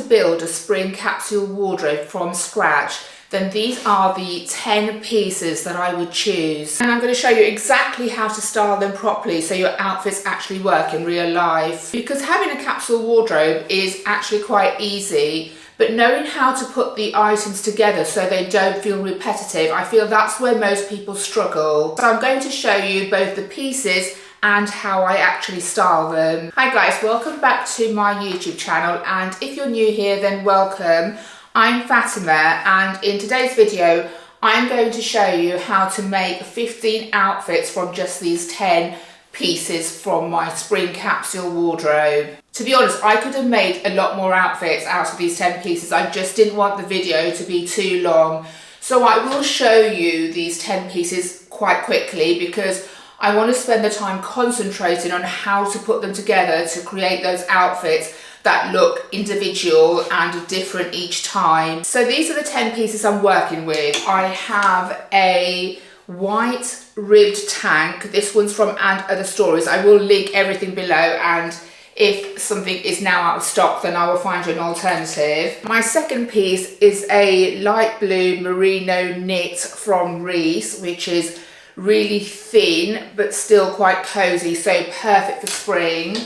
build a spring capsule wardrobe from scratch, then these are the 10 pieces that I would choose. And I'm going to show you exactly how to style them properly so your outfits actually work in real life. Because having a capsule wardrobe is actually quite easy, but knowing how to put the items together so they don't feel repetitive, I feel that's where most people struggle. So I'm going to show you both the pieces and how I actually style them. Hi guys, welcome back to my YouTube channel, and if you're new here then welcome. I'm Fatima, and in today's video I'm going to show you how to make 15 outfits from just these 10 pieces from my spring capsule wardrobe. To be honest, I could have made a lot more outfits out of these 10 pieces. I just didn't want the video to be too long, so I will show you these 10 pieces quite quickly because I want to spend the time concentrating on how to put them together to create those outfits that look individual and different each time. So these are the 10 pieces I'm working with. I have a white ribbed tank. This one's from And Other Stories. I will link everything below, and if something is now out of stock then I will find you an alternative. My second piece is a light blue merino knit from Reese, which is really thin but still quite cozy, so perfect for spring.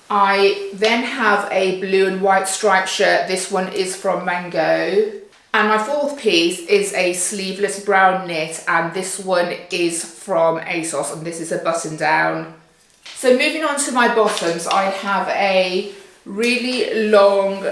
I then have a blue and white striped shirt. This one is from Mango. And my fourth piece is a sleeveless brown knit, and this one is from ASOS, and this is a button down. So moving on to my bottoms, I have a really long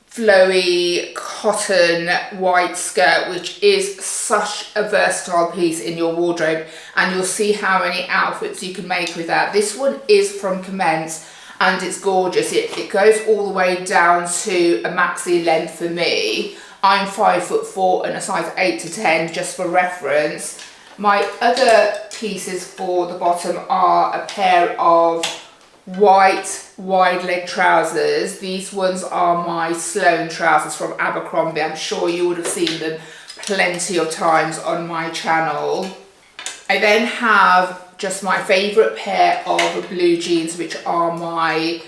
flowy cotton white skirt, which is such a versatile piece in your wardrobe, and you'll see how many outfits you can make with that. This one is from Commence and it's gorgeous. It goes all the way down to a maxi length for me. I'm 5'4" and a size 8 to 10 just for reference. My other pieces for the bottom are a pair of white wide leg trousers. These ones are my Sloane trousers from Abercrombie. I'm sure you would have seen them plenty of times on my channel. I then have just my favourite pair of blue jeans, which are my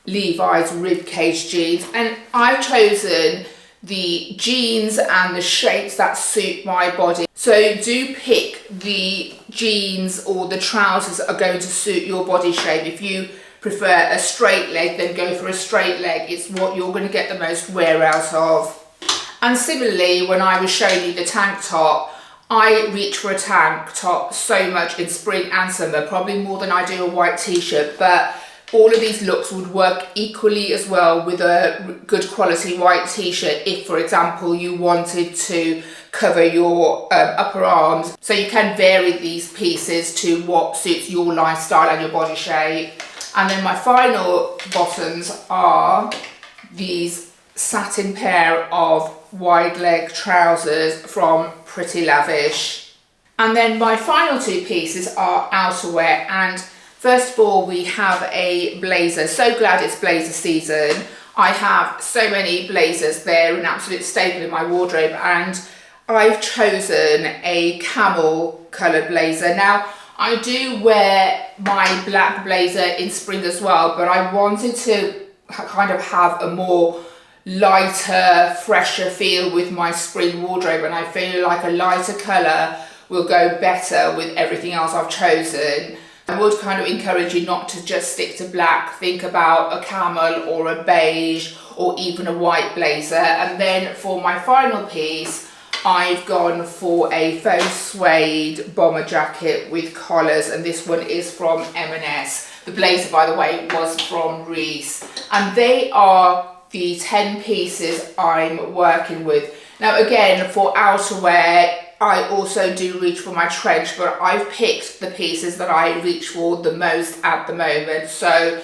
Levi's ribcage jeans, and I've chosen the jeans and the shapes that suit my body. So do pick the jeans or the trousers that are going to suit your body shape. If you prefer a straight leg, then go for a straight leg. It's what you're going to get the most wear out of. And similarly, when I was showing you the tank top, I reach for a tank top so much in spring and summer, probably more than I do a white t-shirt, but all of these looks would work equally as well with a good quality white t-shirt if, for example, you wanted to cover your upper arms. So you can vary these pieces to what suits your lifestyle and your body shape. And then my final bottoms are these satin pair of wide leg trousers from Pretty Lavish. And then my final two pieces are outerwear, and first of all we have a blazer. So glad it's blazer season. I have so many blazers. They're an absolute staple in my wardrobe, and I've chosen a camel coloured blazer. Now I do wear my black blazer in spring as well, but I wanted to kind of have a more lighter, fresher feel with my spring wardrobe, and I feel like a lighter colour will go better with everything else I've chosen. I would kind of encourage you not to just stick to black. Think about a camel or a beige or even a white blazer. And then for my final piece, I've gone for a faux suede bomber jacket with collars, and this one is from M&S. The blazer, by the way, was from Reese, and they are the 10 pieces I'm working with. Now again, for outerwear, I also do reach for my trench, but I've picked the pieces that I reach for the most at the moment. So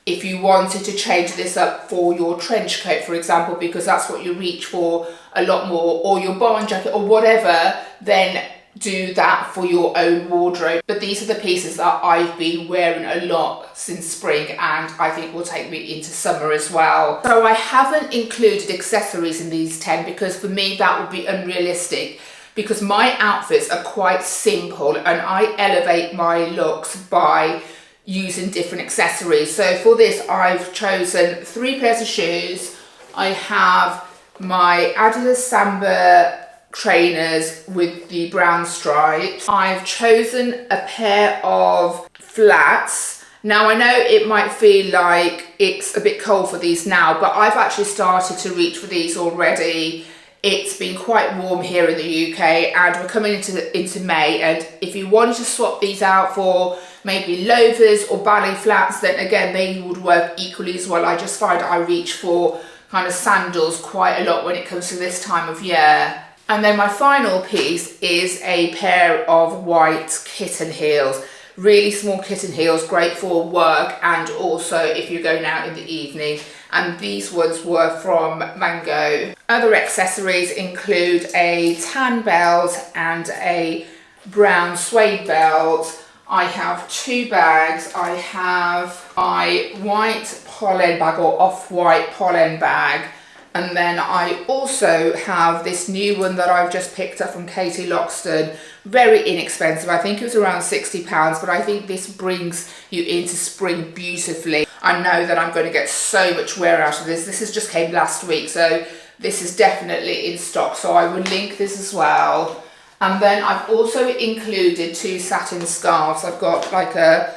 if you wanted to change this up for your trench coat, for example, because that's what you reach for a lot more, or your barn jacket or whatever, then do that for your own wardrobe. But these are the pieces that I've been wearing a lot since spring, and I think will take me into summer as well. So I haven't included accessories in these 10 because for me that would be unrealistic, because my outfits are quite simple and I elevate my looks by using different accessories. So for this I've chosen 3 pairs of shoes, I have my Adidas Samba trainers with the brown stripes. I've chosen a pair of flats. Now I know it might feel like it's a bit cold for these now, but I've actually started to reach for these already. It's been quite warm here in the UK and we're coming into May, and if you wanted to swap these out for maybe loafers or ballet flats, then again they would work equally as well. I just find I reach for kind of sandals quite a lot when it comes to this time of year. And then my final piece is a pair of white kitten heels. Really small kitten heels, great for work and also if you're going out in the evening. And these ones were from Mango. Other accessories include a tan belt and a brown suede belt. I have 2 bags. I have my white pollen bag or off-white pollen bag. And then I also have this new one that I've just picked up from Katie Loxton. Very inexpensive. I think it was around £60, but I think this brings you into spring beautifully. I know that I'm going to get so much wear out of this. This has just came last week, so this is definitely in stock. So I will link this as well. And then I've also included 2 satin scarves. I've got like a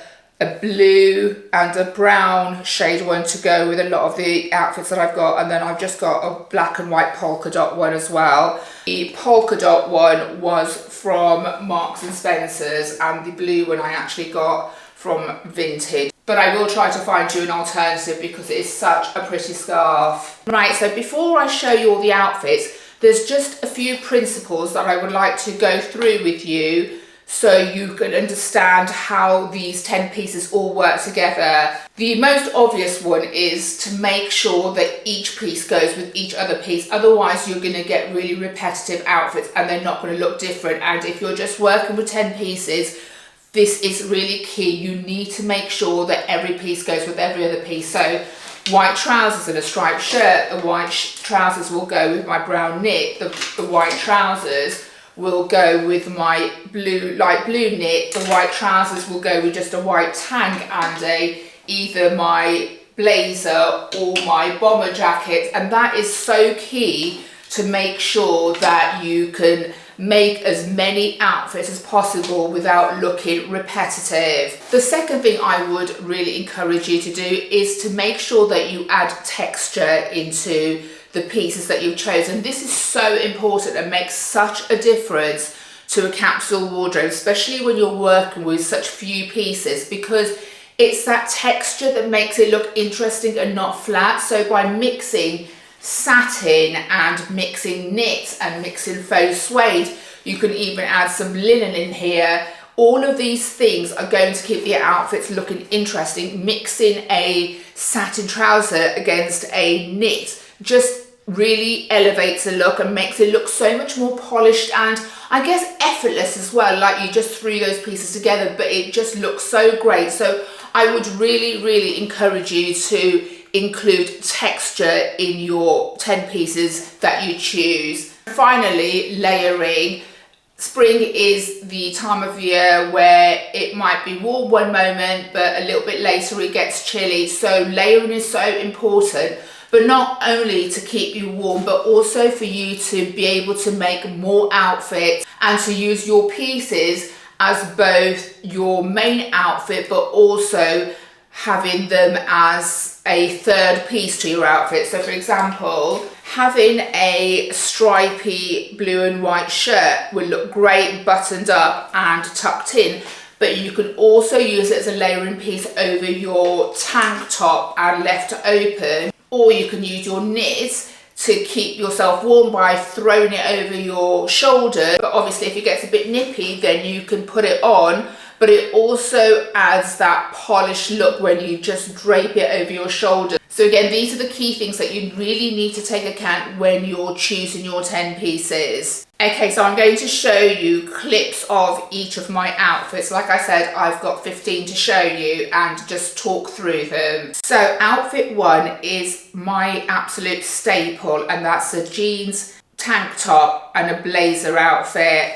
blue and a brown shade one to go with a lot of the outfits that I've got, and then I've just got a black and white polka dot one as well. The polka dot one was from Marks and Spencer's and the blue one I actually got from Vintage, but I will try to find you an alternative because it is such a pretty scarf. Right, so before I show you all the outfits, there's just a few principles that I would like to go through with you so you can understand how these 10 pieces all work together. The most obvious one is to make sure that each piece goes with each other piece. Otherwise, you're going to get really repetitive outfits and they're not going to look different. And if you're just working with 10 pieces, this is really key. You need to make sure that every piece goes with every other piece. So white trousers and a striped shirt, the white trousers will go with my brown knit, the white trousers will go with my light blue knit, the white trousers will go with just a white tank and either my blazer or my bomber jacket. And that is so key to make sure that you can make as many outfits as possible without looking repetitive. The second thing I would really encourage you to do is to make sure that you add texture into the pieces that you've chosen. This is so important and makes such a difference to a capsule wardrobe, especially when you're working with such few pieces, because it's that texture that makes it look interesting and not flat. So by mixing satin and mixing knit and mixing faux suede, you can even add some linen in here. All of these things are going to keep the outfits looking interesting. Mixing a satin trouser against a knit just really elevates the look and makes it look so much more polished and I guess effortless as well, like you just threw those pieces together, but it just looks so great. So I would really encourage you to include texture in your 10 pieces that you choose. Finally, layering. Spring is the time of year where it might be warm one moment, but a little bit later it gets chilly. So layering is so important, but not only to keep you warm, but also for you to be able to make more outfits and to use your pieces as both your main outfit, but also having them as a third piece to your outfit. So for example, having a stripy blue and white shirt will look great buttoned up and tucked in, but you can also use it as a layering piece over your tank top and left open, or you can use your knit to keep yourself warm by throwing it over your shoulder. But obviously if it gets a bit nippy, then you can put it on, but it also adds that polished look when you just drape it over your shoulder. So again, these are the key things that you really need to take account when you're choosing your 10 pieces. Okay, so I'm going to show you clips of each of my outfits. Like I said, I've got 15 to show you and just talk through them. So outfit 1 is my absolute staple, and that's a jeans tank top and a blazer outfit.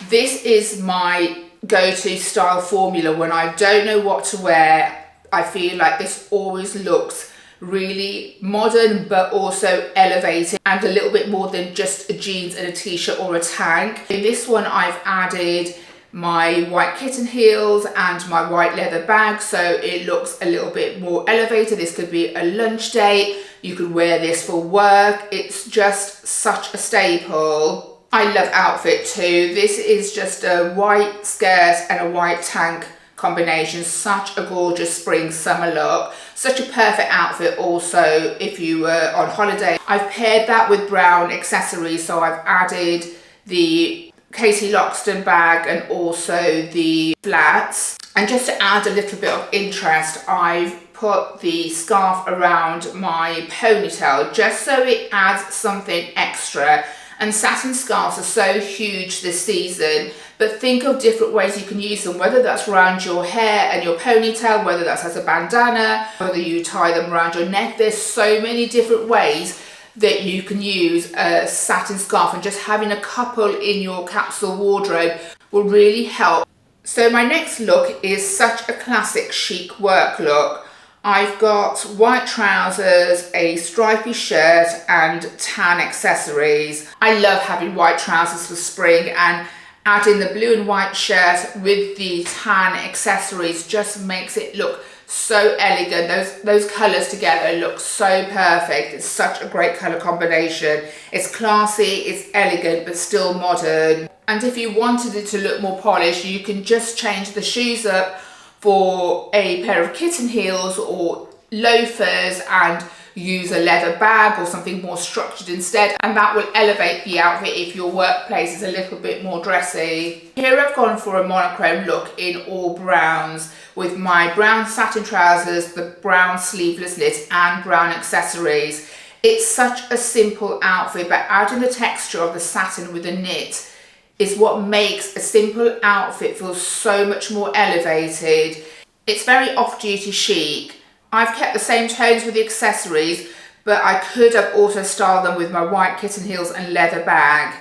This is my go-to style formula when I don't know what to wear. I feel like this always looks really modern but also elevated and a little bit more than just a jeans and a t-shirt or a tank. In this one I've added my white kitten heels and my white leather bag, so it looks a little bit more elevated. This could be a lunch date, you could wear this for work. It's just such a staple. I love outfit too. This is just a white skirt and a white tank combination. Such a gorgeous spring summer look. Such a perfect outfit also if you were on holiday. I've paired that with brown accessories, so I've added the Katie Loxton bag and also the flats. And just to add a little bit of interest, I've put the scarf around my ponytail just so it adds something extra. And satin scarves are so huge this season, but think of different ways you can use them, whether that's around your hair and your ponytail, whether that's as a bandana, whether you tie them around your neck. There's so many different ways that you can use a satin scarf, and just having a couple in your capsule wardrobe will really help. So my next look is such a classic chic work look. I've got white trousers, a stripy shirt and tan accessories. I love having white trousers for spring, and adding the blue and white shirt with the tan accessories just makes it look so elegant. Those colours together look so perfect. It's such a great colour combination. It's classy, it's elegant but still modern. And if you wanted it to look more polished, you can just change the shoes up for a pair of kitten heels or loafers and use a leather bag or something more structured instead, and that will elevate the outfit if your workplace is a little bit more dressy. Here I've gone for a monochrome look in all browns with my brown satin trousers, the brown sleeveless knit and brown accessories. It's such a simple outfit, but adding the texture of the satin with the knit is what makes a simple outfit feel so much more elevated. It's very off-duty chic. I've kept the same tones with the accessories, but I could have also styled them with my white kitten heels and leather bag.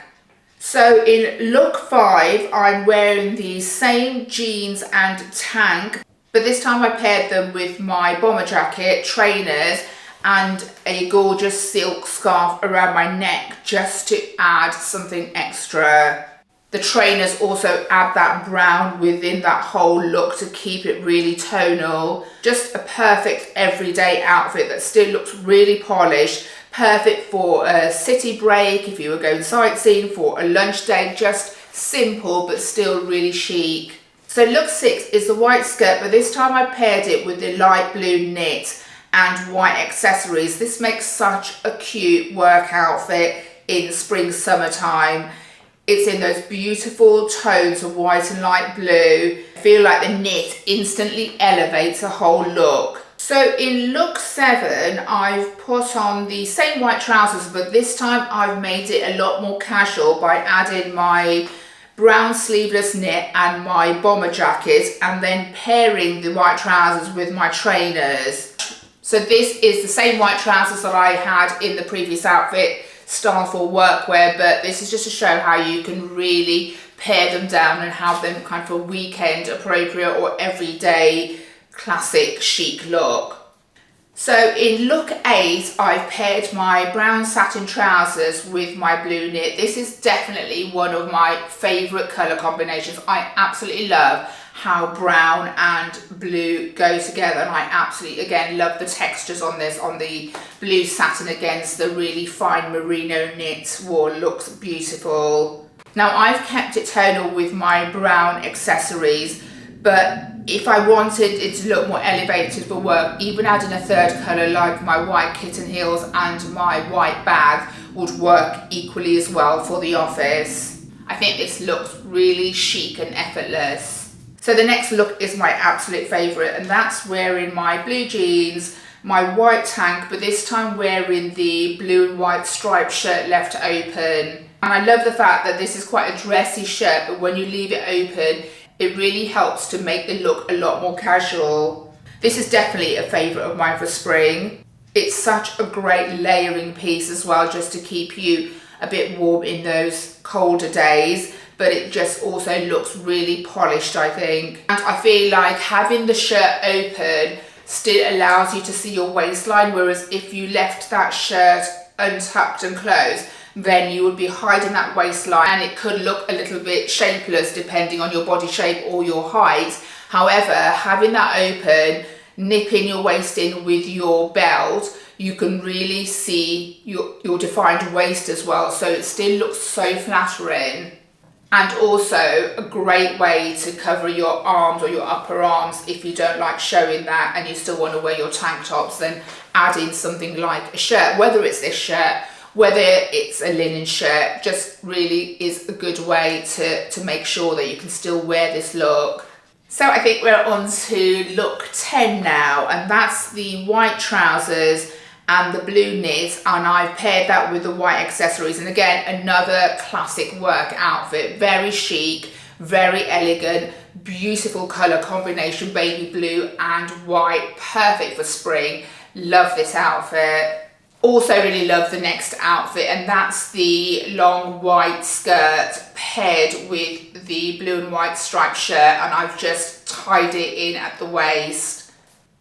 So in look 5, I'm wearing the same jeans and tank, but this time I paired them with my bomber jacket, trainers, and a gorgeous silk scarf around my neck just to add something extra. The trainers also add that brown within that whole look to keep it really tonal. Just a perfect everyday outfit that still looks really polished. Perfect for a city break, if you were going sightseeing, for a lunch date. Just simple but still really chic. So look 6 is the white skirt, but this time I paired it with the light blue knit and white accessories. This makes such a cute work outfit in spring summertime. It's in those beautiful tones of white and light blue. I feel like the knit instantly elevates the whole look. So in look 7, I've put on the same white trousers, but this time I've made it a lot more casual by adding my brown sleeveless knit and my bomber jacket, and then pairing the white trousers with my trainers. So this is the same white trousers that I had in the previous outfit, style for workwear, but this is just to show how you can really pare them down and have them kind of a weekend appropriate or everyday classic chic look. So in look 8, I've paired my brown satin trousers with my blue knit. This is definitely one of my favourite colour combinations. I absolutely love how brown and blue go together, and I absolutely again love the textures on this, on the blue satin against the really fine merino knit wool. Looks beautiful. Now I've kept it tonal with my brown accessories, but if I wanted it to look more elevated for work, even adding a third colour like my white kitten heels and my white bag would work equally as well for the office. I think this looks really chic and effortless. So the next look is my absolute favourite, and that's wearing my blue jeans, my white tank, but this time wearing the blue and white striped shirt left open. And I love the fact that this is quite a dressy shirt, but when you leave it open, it really helps to make the look a lot more casual. This is definitely a favourite of mine for spring. It's such a great layering piece as well, just to keep you a bit warm in those colder days, but it just also looks really polished, I think. And I feel like having the shirt open still allows you to see your waistline, whereas if you left that shirt untucked and closed, then you would be hiding that waistline and it could look a little bit shapeless depending on your body shape or your height. However, having that open, nipping your waist in with your belt, you can really see your defined waist as well, so it still looks so flattering. And also a great way to cover your arms or your upper arms if you don't like showing that and you still want to wear your tank tops, then add in something like a shirt, whether it's this shirt, whether it's a linen shirt, just really is a good way to make sure that you can still wear this look. So I think we're on to look 10 now, and that's the white trousers and the blue knit, and I've paired that with the white accessories. And again, another classic work outfit, very chic, very elegant, beautiful color combination, baby blue and white, perfect for spring. Love this outfit. Also really love the next outfit, and that's the long white skirt paired with the blue and white striped shirt, and I've just tied it in at the waist.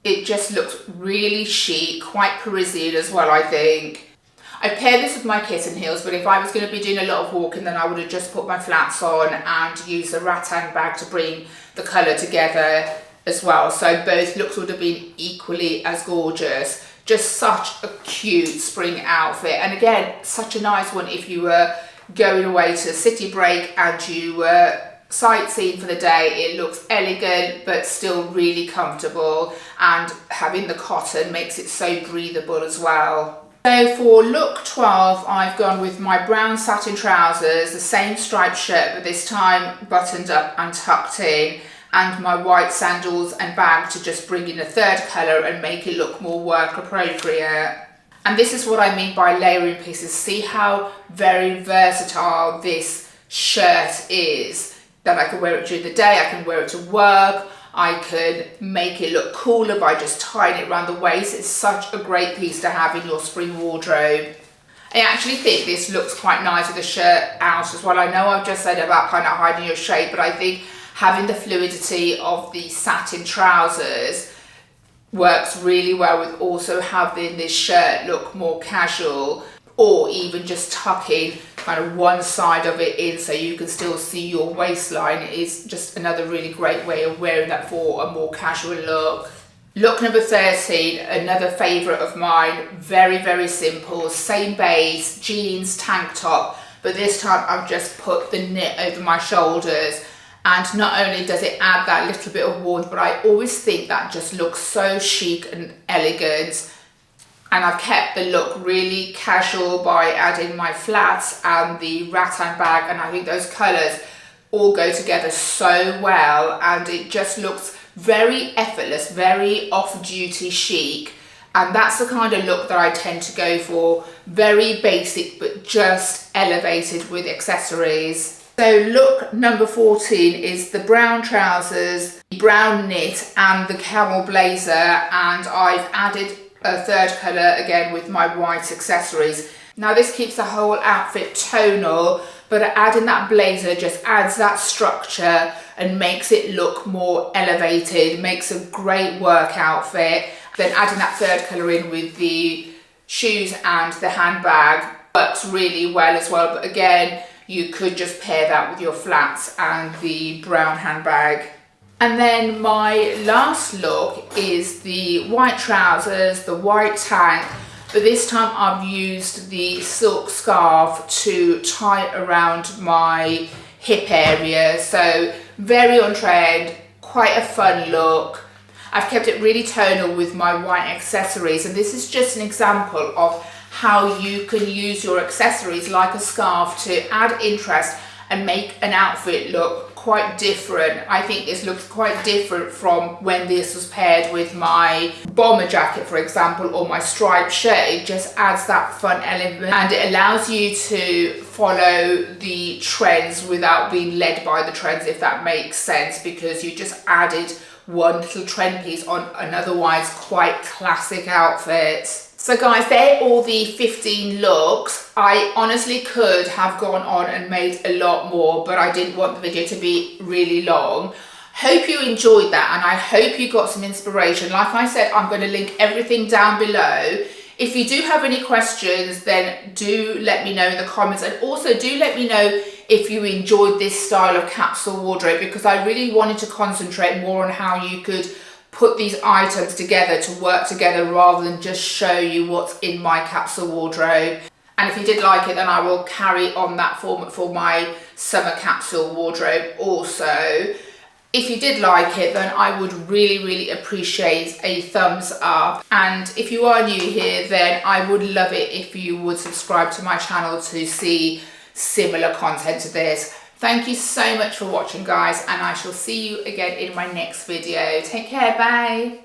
It just looks really chic, quite Parisian as well, I think. I paired this with my kitten heels, but if I was going to be doing a lot of walking, then I would have just put my flats on and used a rattan bag to bring the colour together as well. So both looks would have been equally as gorgeous. Just such a cute spring outfit. And again, such a nice one if you were going away to a city break and you were sightseeing for the day. It looks elegant but still really comfortable, and having the cotton makes it so breathable as well. So for look 12, I've gone with my brown satin trousers, the same striped shirt but this time buttoned up and tucked in, and my white sandals and bag to just bring in a third colour and make it look more work appropriate. And this is what I mean by layering pieces. See how very versatile this shirt is. That I can wear it during the day, I can wear it to work, I could make it look cooler by just tying it around the waist. It's such a great piece to have in your spring wardrobe. I actually think this looks quite nice with the shirt out as well. I know I've just said about kind of hiding your shape, but I think having the fluidity of the satin trousers works really well with also having this shirt look more casual, or even just tucking kind of one side of it in so you can still see your waistline. Is just another really great way of wearing that for a more casual look. Look number 13, another favourite of mine, very, very simple, same base, jeans, tank top, but this time I've just put the knit over my shoulders. And not only does it add that little bit of warmth, but I always think that just looks so chic and elegant. And I've kept the look really casual by adding my flats and the rattan bag, and I think those colours all go together so well, and it just looks very effortless, very off-duty chic. And that's the kind of look that I tend to go for, very basic but just elevated with accessories. So look number 14 is the brown trousers, the brown knit and the camel blazer, and I've added a third colour again with my white accessories. Now this keeps the whole outfit tonal, but adding that blazer just adds that structure and makes it look more elevated, makes a great work outfit. Then adding that third colour in with the shoes and the handbag works really well as well, but again you could just pair that with your flats and the brown handbag. And then my last look is the white trousers, the white tank, but this time I've used the silk scarf to tie around my hip area. So very on trend, quite a fun look. I've kept it really tonal with my white accessories, and this is just an example of how you can use your accessories like a scarf to add interest and make an outfit look quite different. I think this looks quite different from when this was paired with my bomber jacket, for example, or my striped shirt. It just adds that fun element, and it allows you to follow the trends without being led by the trends, if that makes sense, because you just added one little trend piece on an otherwise quite classic outfit. So guys, they're all the 15 looks. I honestly could have gone on and made a lot more, but I didn't want the video to be really long. Hope you enjoyed that, and I hope you got some inspiration. Like I said, I'm going to link everything down below. If you do have any questions, then do let me know in the comments, and also do let me know if you enjoyed this style of capsule wardrobe, because I really wanted to concentrate more on how you could put these items together to work together rather than just show you what's in my capsule wardrobe. And if you did like it, then I will carry on that format for my summer capsule wardrobe also. If you did like it, then I would really appreciate a thumbs up. And if you are new here, then I would love it if you would subscribe to my channel to see similar content to this. Thank you so much for watching, guys, and I shall see you again in my next video. Take care, bye.